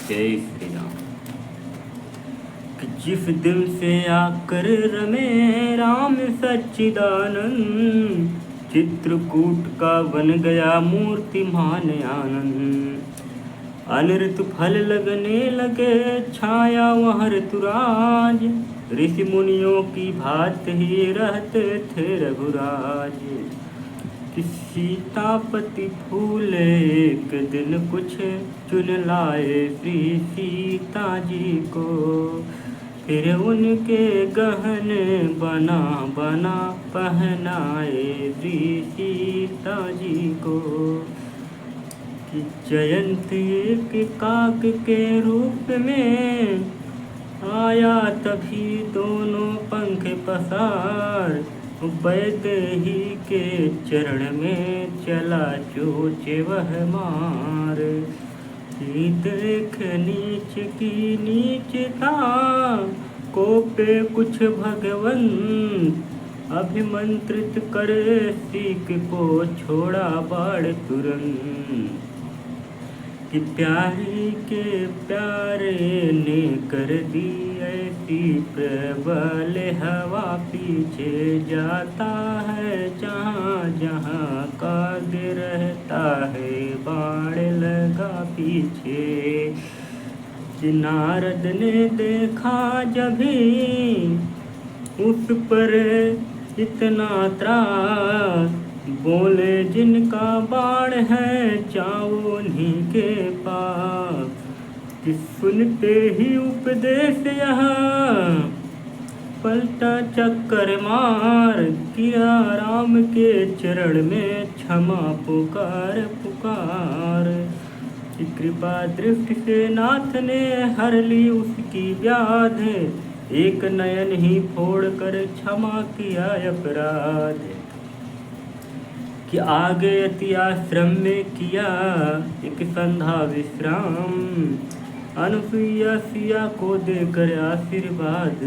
जय श्री राम। कि जिस दिल से आकर रमे राम सच्चिदानंद, चित्रकूट का बन गया मूर्तिमान आनंद। अनृत फल लगने लगे छाया वह ऋतुराज, ऋषि मुनियों की भांति ही रहते थे रघुराज। कि सीतापति फूल एक दिन कुछ चुन लाए श्री सीता जी को, फिर उनके गहने बना बना पहनाए श्री सीता जी को। कि जयंती एक काक के रूप में आया, तभी दोनों पंख पसार वैदेही के चरण में चला चोच वह मार। कि देख नीच की नीचता कोपे कुछ भगवंत, अभिमंत्रित करे सीक को छोड़ा बाढ़ तुरंत। कि प्यारी के प्यारे ने कर दी ऐसी प्रबल हवा, पीछे जाता है जहाँ जहाँ काग रहता है बाण लगा पीछे। कि नारद ने देखा जभी उस पर इतना त्रास, बोले जिनका बाण है जाओ उन्हीं के पास। कि सुनते ही उपदेश यहाँ पलटा चक्कर मार, किया राम के चरण में क्षमा पुकार पुकार। कि कृपा दृष्टि से नाथ ने हर ली उसकी व्याध, एक नयन ही फोड़ कर क्षमा किया अपराध। कि आगे अति आश्रम में किया एक संध्या विश्राम, अनुसुईया सिया को देकर आशीर्वाद,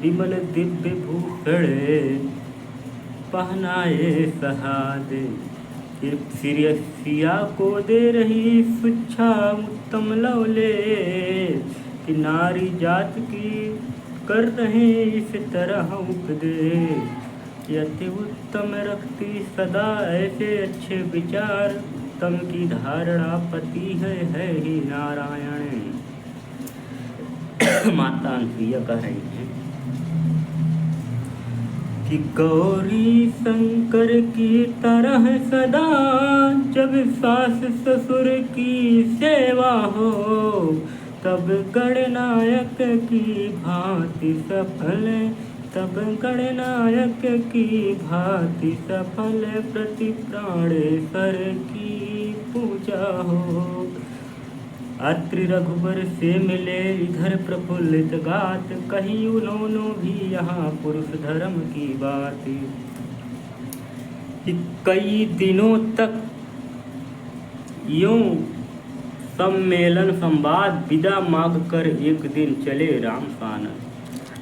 विमल दिव्य भूषण पहनाए सहाद। सिया को दे रही शिक्षा उत्तम लवले, कि नारी जात की कर रहे इस तरह उपदेश। यति उत्तम रखती सदा ऐसे अच्छे विचार, उत्तम की धारणा पति है ही नारायण। माता अनुसुईया कह रही है कि गौरी शंकर की तरह सदा जब सास ससुर की सेवा हो, तब गणनायक की भांति सफल, तब गणनायक की भांति सफल प्रति प्राणेश्वर की पूजा हो। अत्रि रघुबर से मिले इधर प्रफुल्लित गात, कही उन्होंने भी यहाँ पुरुष धर्म की बात। कि कई दिनों तक यूं सम्मेलन संवाद विदा मांग कर एक दिन चले राम सानंद।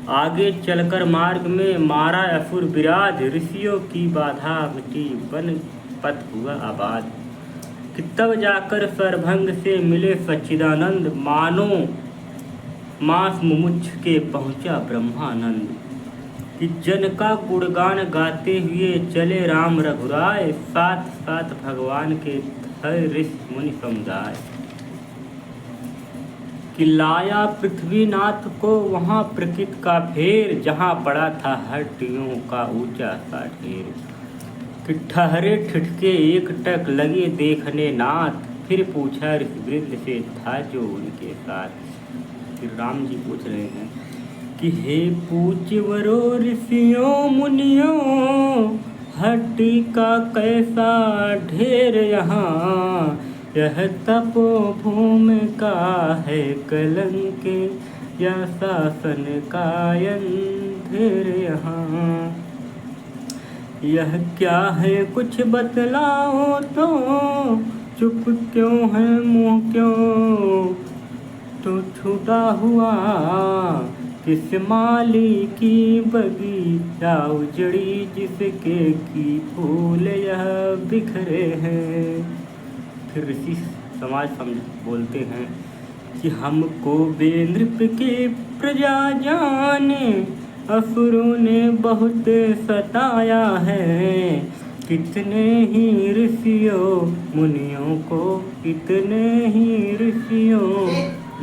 आगे चलकर मार्ग में मारा असुर विराज, ऋषियों की बाधा मिटी वन पथ हुआ आबाद। कि तब जाकर सरभंग से मिले सच्चिदानंद, मानो मास मुमुक्ष के पहुँचा ब्रह्मानंद। कि जन का गुणगान गाते हुए चले राम रघुराय, साथ साथ भगवान के थे ऋषि मुनि समुदाय। कि लाया पृथ्वीनाथ को वहाँ प्रकृति का फेर, जहाँ पड़ा था हड्डियों का ऊंचा सा ढेर। कि ठहरे ठिठके एक टक लगे देखने नाथ, फिर पूछा ऋषिवृंद से था जो उनके साथ। फिर राम जी पूछ रहे हैं कि हे पूज्यवरो ऋषियों मुनियों, हड्डी का कैसा ढेर यहाँ, यह तपोभूमि का है कलंक, या शासन का अंधेर यहाँ। यह क्या है कुछ बतलाओ तो, चुप क्यों है मुँह क्यों तो छूटा हुआ, किस माली की बगीचा उजड़ी, जिसके की फूल यह बिखरे हैं। फिर ऋषि समाज बोलते हैं कि हमको बेनृप के प्रजा जाने असुरों ने बहुत सताया है। कितने ही ऋषियों मुनियों को, कितने ही ऋषियों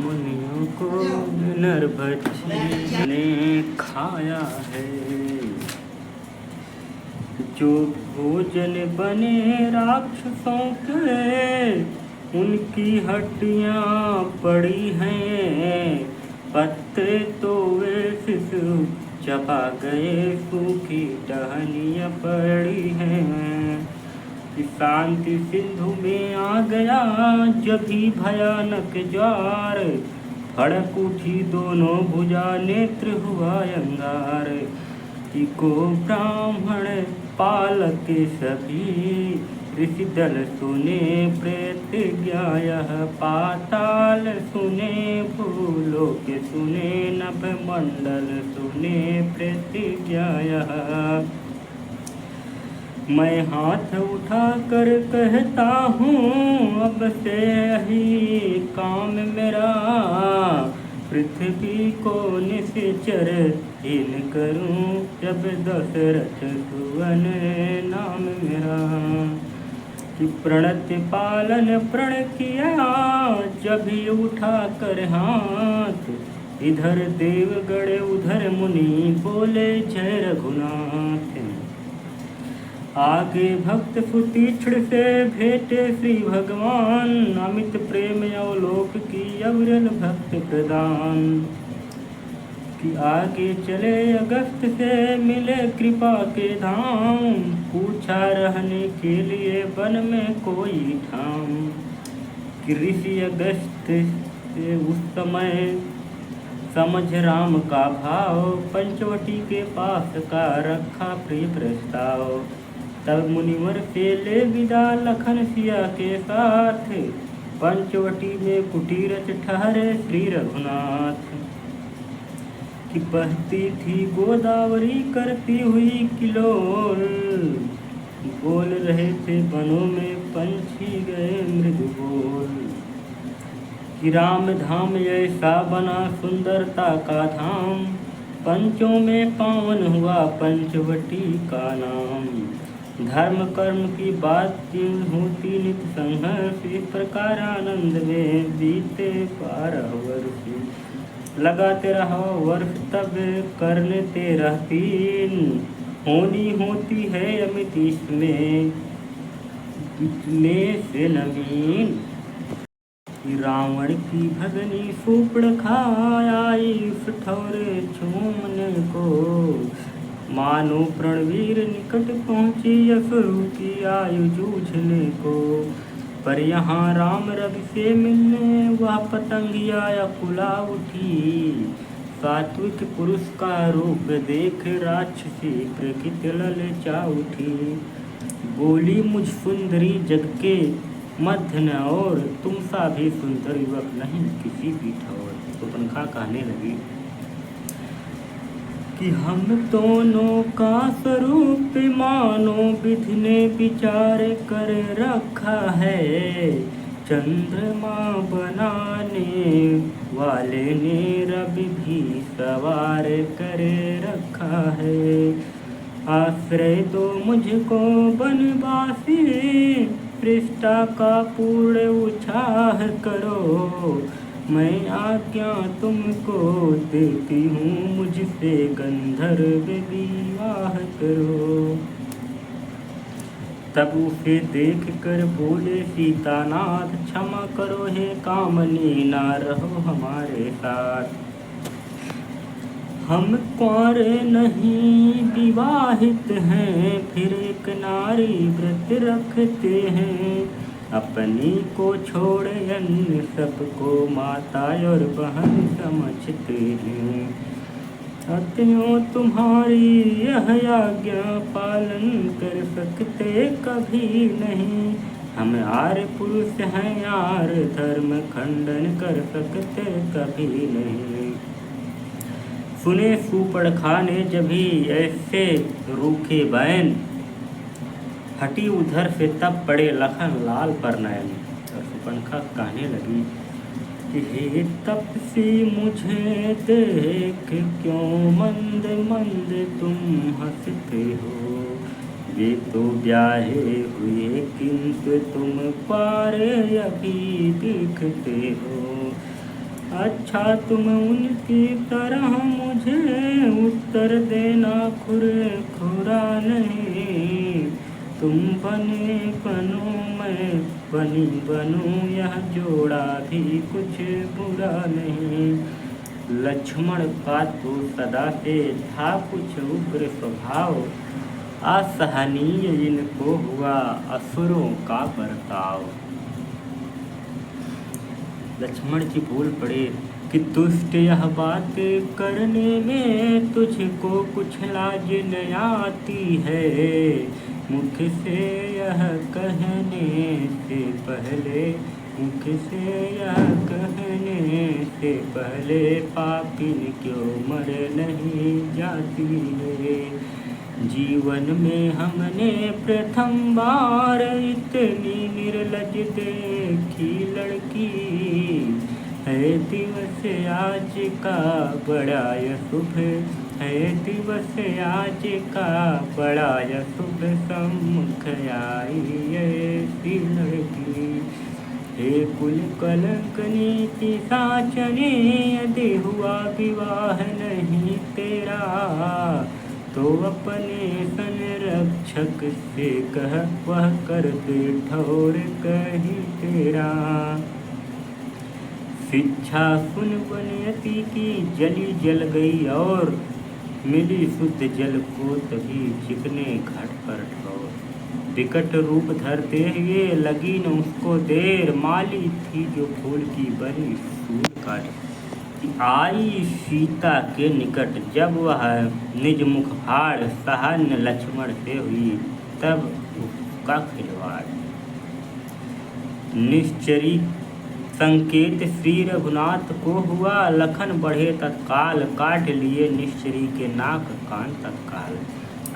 मुनियों को नरभक्षी ने खाया है। जो भोजन बने राक्षसों के उनकी हड्डियाँ पड़ी हैं। पत्ते तो वे शिशु चबा गए, सूखी टहनियाँ पड़ी हैं। कि शांति सिंधु में आ गया जब ही भयानक ज्वार, फड़क उठी दोनों भुजा नेत्र हुआ अंगार। कि को ब्राह्मण पालक सभी ऋषि दल सुने प्रेत ज्ञायः, पाताल सुने भूलोक सुने नभ मंडल सुने प्रेत ज्ञायः। मैं हाथ उठा कर कहता हूँ अब से यही काम मेरा, पृथ्वी को निश्चर हीन करूं जब दशरथ सुवन नाम मेरा। कि प्रणत पालन प्रण किया जब ही उठा कर हाथ, इधर देवगढ़ उधर मुनि बोले जय रघुनाथ। आगे भक्त सुतीक्ष्ण से भेटे श्री भगवान, अमित प्रेम अवलोक की अविरल भक्त प्रदान। कि आगे चले अगस्त से मिले कृपा के धाम, पूछा रहने के लिए वन में कोई ठाम। कि ऋषि अगस्त से उस समय समझ राम का भाव, पंचवटी के पास का रखा प्रिय प्रस्ताव। तब मुनिवर से ले विदा लखन सिया के साथ, पंचवटी में कुटीरच ठहरे श्री रघुनाथ। कि बहती थी गोदावरी करती हुई किलोल, बोल रहे थे वनों में पंछी गए मृदु बोल। कि राम धाम ऐसा बना सुंदरता का धाम, पंचों में पावन हुआ पंचवटी का नाम। धर्म कर्म की बात होती नित संघर्ष, इस प्रकार आनंद में बीते 12 वर्ष। लगाते रहो वर्ष तब करने 13 होनी होती है अमित इसमें से नवीन। रावण की भगनी सूर्पणखा आई उस ठौरे छूमने को, मानो प्रणवीर निकट पहुँची असुरों की आयु जूझने को। पर यहाँ राम रवि से मिलने वह पतंगिया अकुला उठी, सात्विक पुरुष का रूप देख राक्षसी प्रकृति ललचा उठी। बोली मुझ सुंदरी जग के मध्य न और, तुम सा भी सुंदर युवक नहीं किसी भी ठौर। तो पंखा कहने लगी कि हम दोनों का स्वरूप मानो विधि ने विचार कर रखा है, चंद्रमा बनाने वाले ने रवि भी सवार कर रखा है। आश्रय दो मुझको बनवासी, पृष्ठा का पूर्ण उछाह करो। मैं आज्ञा तुमको देती हूँ, मुझसे गंधर्व विवाह करो। तब उसे देख कर बोले सीतानाथ, क्षमा करो हे कामनी ना रहो हमारे साथ। हम कुंवारे नहीं विवाहित हैं, फिर एक नारी व्रत रखते हैं। अपनी को छोड़ अन्य सबको माता और बहन समझते हैं। अतएव तुम्हारी यह आज्ञा पालन कर सकते कभी नहीं। हम आर्य पुरुष हैं यार, धर्म खंडन कर सकते कभी नहीं। सुने सूर्पणखा ने जब ही ऐसे रूखे बैन, हटी उधर से तब पड़े लखन लाल पर नयन। और सूर्पणखा कहने लगी हे तपसी मुझे देख क्यों मंद मंद तुम हंसते हो। वे तो ब्याहे हुए किंतु तुम पारे अभी दिखते हो। अच्छा तुम उनकी तरह मुझे उत्तर देना खुरा नहीं। तुम बने बनो मैं बनी बनूं, यह जोड़ा भी कुछ बुरा नहीं। लक्ष्मण का तो सदा से था कुछ उग्र स्वभाव, असहनीय इनको हुआ असुरों का बर्ताव। लक्ष्मण जी बोल पड़े कि दुष्ट यह बात करने में तुझको कुछ लाज न आती है। मुख से यह कहने से पहले, मुख से यह कहने से पहले पापिन क्यों मर नहीं जाती है। जीवन में हमने प्रथम बार इतनी निर्लज देखी लड़की। है दिवस आज का बड़ा शुभ, है दिवस आज का बड़ा शुभ, सम्मुख आई ऐसी लड़की। हे कुल कलंकनी पिशाचनी, यदि हुआ विवाह नहीं तेरा, तो अपने संरक्षक से कह वह कर दे ठौर कहीं तेरा। शिक्षा सुन वनयति की जली जल गई और मिली शुद्ध जल को तभी चिकने घाट पर ठौर। विकट रूप धरते हुए लगी न उसको देर, माली थी जो फूल की बनी सूर काट। आई सीता के निकट जब वह निज मुख फाड़, सहन लक्ष्मण से हुई तब उसका खिलवाड़। निश्चरी संकेत श्री रघुनाथ को हुआ, लखन बढ़े तत्काल, काट लिए निश्चरी के नाक कान तत्काल।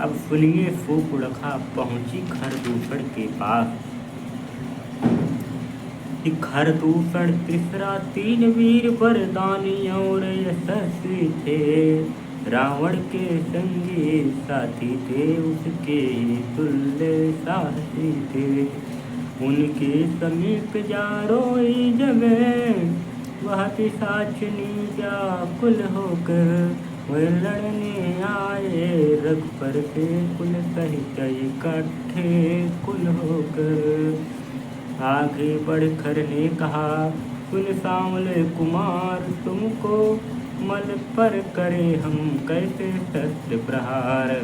अब सुनिए शूर्पणखा पहुंची खरदूषण के पास। खरदूषण तीसरा तीन वीर वरदानी और यशस्वी थे। रावण के संगी साथी थे, उसके तुल्य साहसी थे। उनके समीप जा रोई जगह, वह पिशाचनी व्याकुल होकर वह लड़ने आए रघुपर से कुल सहित इकट्ठे कुल होकर। आगे बढ़कर ने कहा सुन सांवले कुमार, तुमको मल पर करे हम कैसे शस्त्र प्रहार।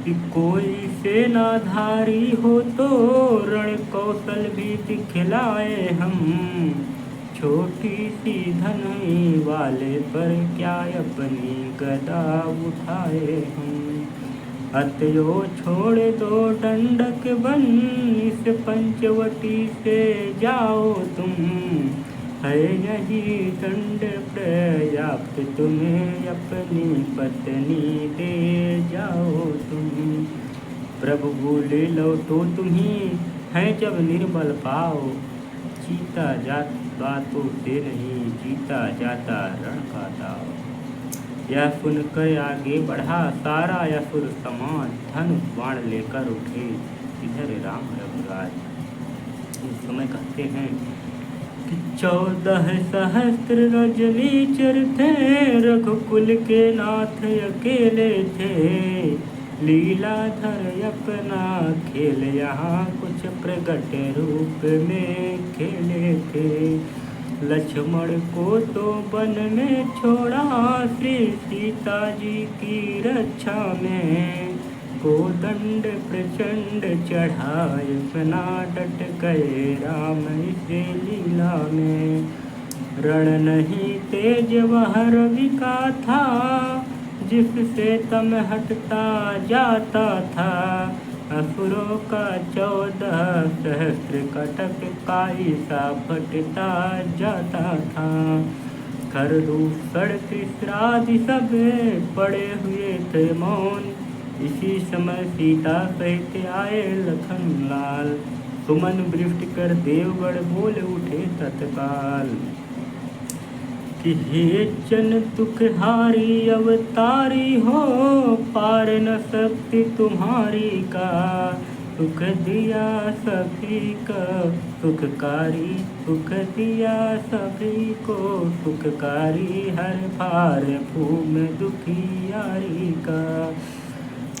कि कोई सेनाधारी हो तो रण कौशल भी दिखलाए हम। छोटी सी धनुई वाले पर क्या अपनी गदा उठाए हम। अतयो छोड़ दो दंडक बन, इस पंचवटी से जाओ तुम। है यही दंड पर्याप्त, तुम्हें अपनी पत्नी दे जाओ तुम। प्रभु बोले लौटो तुम्ही है जब निर्बल पाओ। जीता जात बातों से नहीं, जीता जाता रण का दाव। यह सुनकर आगे बढ़ा सारा असुर समाज, धनुष बाण लेकर उठे इधर राम रघुराज। उस समय कहते हैं कि 14 सहस्त्र रजनी चर थे, रघुकुल के नाथ अकेले थे। लीलाधर अपना खेल यहाँ कुछ प्रगट रूप में खेले थे। लक्ष्मण को तो वन में छोड़ा, श्री सीता जी की रक्षा में। कोदंड प्रचंड चढ़ाए अपना डट गए राम से लीला में। रण नहीं तेज वह रवि का था, जिससे तम हटता जाता था। असुरों का 14 सहस्त्र कटक काईसा फटता जाता था। खरदूषण तीसरादि सब पड़े हुए थे मौन। इसी समय सीता सहित आए लखन लाल। सुमन वृष्टि कर देवगढ़ बोल उठे तत्काल कि हे जन दुखहारी अवतारी हो, पार न सकती तुम्हारी का, सुख दिया सभी का सुखकारी, सुख दिया सभी को सुखकारी, हर भार भूम दुखियारी का।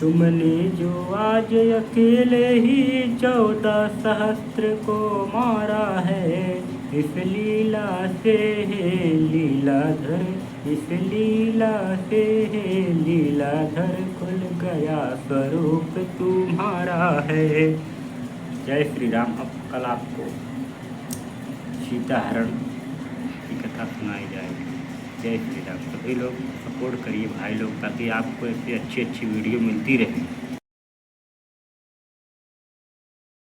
तुमने जो आज अकेले ही 14 सहस्त्र को मारा है, इस लीला से है लीलाधर, इस लीला से है लीलाधर, खुल गया स्वरूप तुम्हारा है। जय श्री राम। अब कल आपको सीता हरण की कथा सुनाई जाएगी। जय श्री राम। सभी लोग सपोर्ट करिए भाई लोग, ताकि आपको ऐसी अच्छी अच्छी वीडियो मिलती रहे।